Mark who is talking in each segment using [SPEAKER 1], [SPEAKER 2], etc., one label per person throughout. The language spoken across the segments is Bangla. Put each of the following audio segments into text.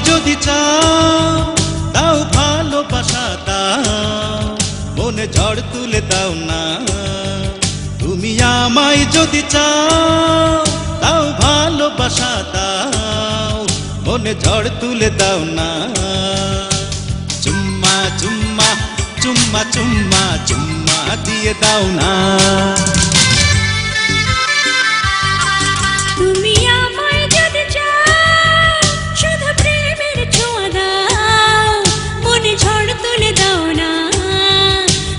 [SPEAKER 1] যদি চাও দাও ভালোবাসা দাও, মনে ঝড় তুলে দাও না। তুমি আমায় যদি চাও দাও ভালোবাসা দাও, মনে ঝড় তুলে দাও না। চুম্মা চুম্মা চুম্মা চুম্মা চুম্মা দিয়ে দাও না।
[SPEAKER 2] তুমি আমায় যদি চাও শুধু প্রেমের ছোঁয়া দাও, মনে ঝড় তুলে দাও না।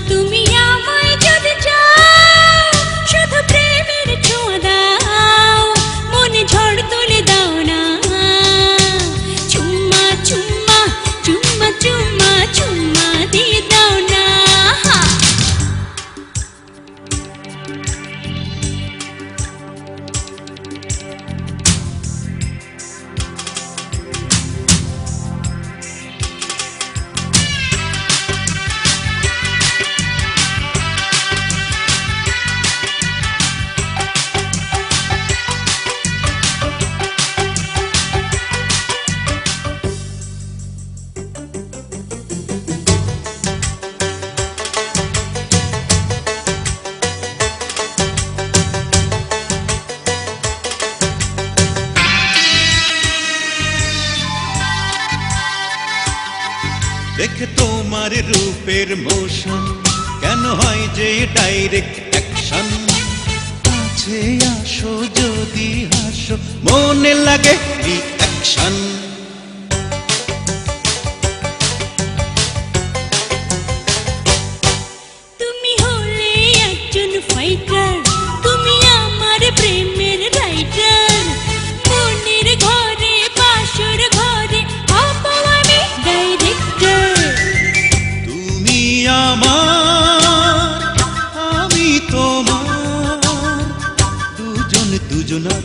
[SPEAKER 2] তুমি আমায় যদি চাও শুধু প্রেমের ছোঁয়া দাও, মনে ঝড় তুলে দাও না। চুম্মা চুম্মা চুম্মা চুম্মা চুম্মা দিয়ে দাও না।
[SPEAKER 1] দেখে তোমার রূপের মোশন কেন হয় যে ডাইরেক্ট অ্যাকশন। কাছে আসো যদি হাসো মনে লাগে রিঅ্যাকশন।
[SPEAKER 2] তুমি হলে একজন ফাইটার, তুমি আমার প্রেমের রাইটার। মনের ঘরে বাসর ঘরে হব আমি ডাইরেক্টর।
[SPEAKER 1] তুমি আমার আমি তোমার, দুজন দুজনার।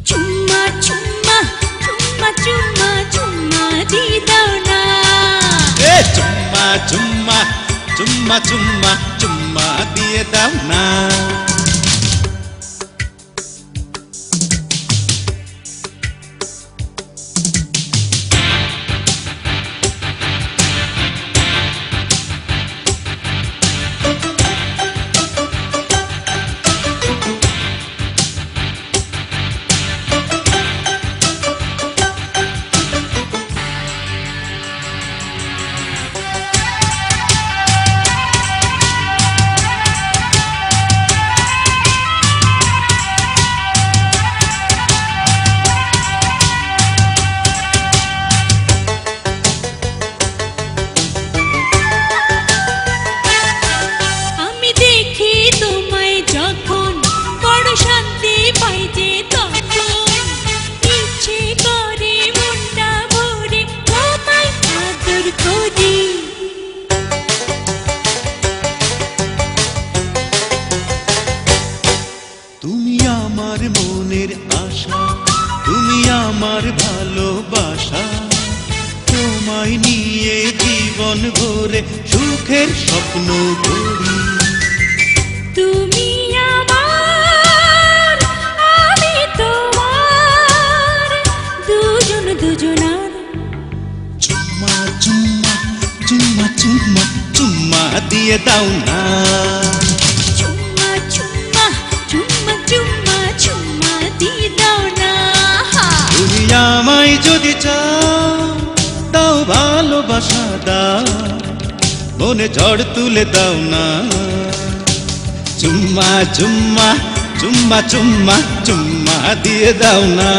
[SPEAKER 2] চুম্মা চুম্মা চুম্মা চুম্মা চুম্মা দিয়ে দাও না।
[SPEAKER 1] চুম্মা চুম্মা চুম্মা চুম্মা চুম্মা দিয়ে দাও না। তুমি আমার মনের আশা, তুমি আমার ভালোবাসা। তোমায় নিয়ে জীবন ভরে সুখের স্বপ্ন গড়ি।
[SPEAKER 2] তুমি আমার আমি তোমার, দুজন দুজনার।
[SPEAKER 1] চুম্মা চুম্মা চুম্মা চুম্মা চুম্মা দিয়ে দাও না।
[SPEAKER 2] চুম্মা চুম্মা চুম্মা চুম্মা চুম্মা দিয়ে দাও না।
[SPEAKER 1] তুমি আমায় যদি চাও দাও ভালোবাসা দাও, মনে ঝড় তুলে দাও না। চুম্মা চুম্মা চুম্মা চুম্মা চুম্মা দিয়ে দাও না।